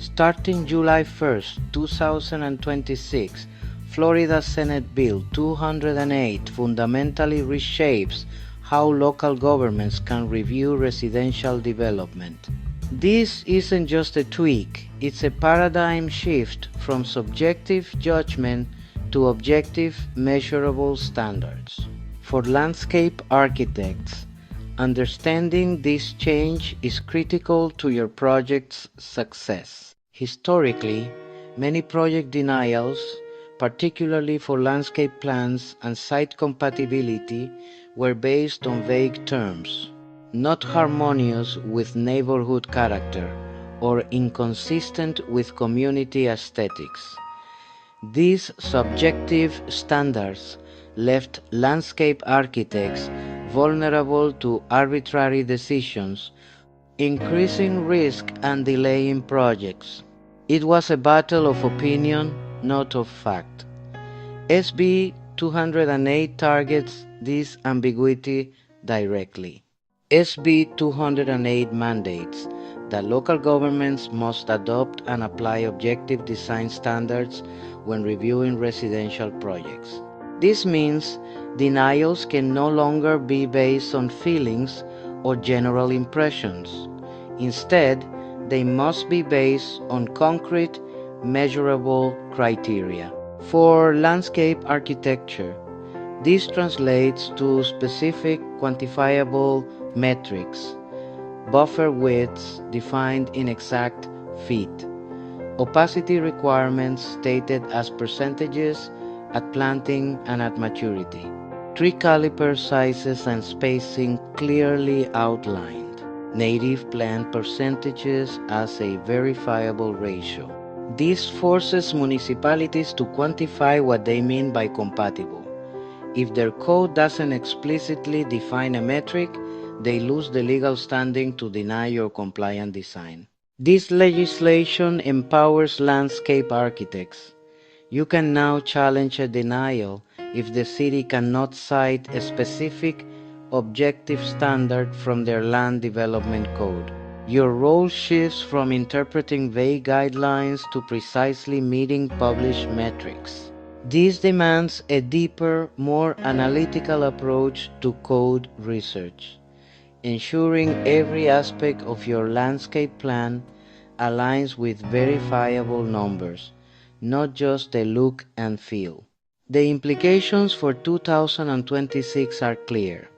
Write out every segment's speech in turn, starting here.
Starting July 1st, 2026, Florida Senate Bill 208 fundamentally reshapes how local governments can review residential development. This isn't just a tweak, it's a paradigm shift from subjective judgment to objective, measurable standards. For landscape architects, understanding this change is critical to your project's success. Historically, many project denials, particularly for landscape plans and site compatibility, were based on vague terms, not harmonious with neighborhood character or inconsistent with community aesthetics. These subjective standards left landscape architects vulnerable to arbitrary decisions, increasing risk and delaying projects. It was a battle of opinion, not of fact. SB 208 targets this ambiguity directly. SB 208 mandates that local governments must adopt and apply objective design standards when reviewing residential projects. This means denials can no longer be based on feelings or general impressions. Instead, they must be based on concrete, measurable criteria. For landscape architecture, this translates to specific quantifiable metrics, buffer widths defined in exact feet, opacity requirements stated as percentages at planting and at maturity, tree caliper sizes and spacing clearly outlined, native plant percentages as a verifiable ratio. This forces municipalities to quantify what they mean by compatible. If their code doesn't explicitly define a metric, they lose the legal standing to deny your compliant design. This legislation empowers landscape architects. You can now challenge a denial if the city cannot cite a specific objective standard from their land development code. Your role shifts from interpreting vague guidelines to precisely meeting published metrics. This demands a deeper, more analytical approach to code research, ensuring every aspect of your landscape plan aligns with verifiable numbers, not just the look and feel. The implications for 2026 are clear.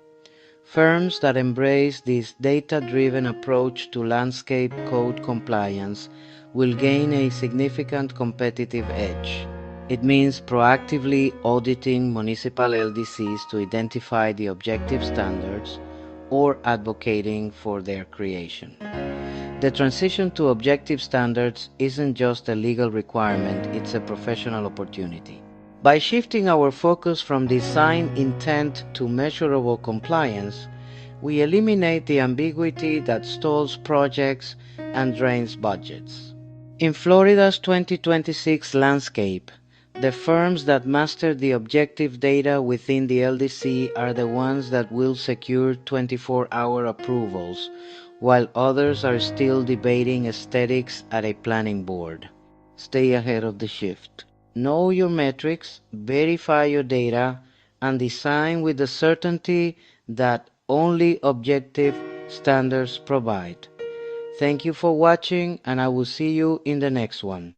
Firms that embrace this data-driven approach to landscape code compliance will gain a significant competitive edge. It means proactively auditing municipal LDCs to identify the objective standards or advocating for their creation. The transition to objective standards isn't just a legal requirement, it's a professional opportunity. By shifting our focus from design intent to measurable compliance, we eliminate the ambiguity that stalls projects and drains budgets. In Florida's 2026 landscape, the firms that master the objective data within the LDC are the ones that will secure 24-hour approvals, while others are still debating aesthetics at a planning board. Stay ahead of the shift. Know your metrics, verify your data, and design with the certainty that only objective standards provide. Thank you for watching, and I will see you in the next one.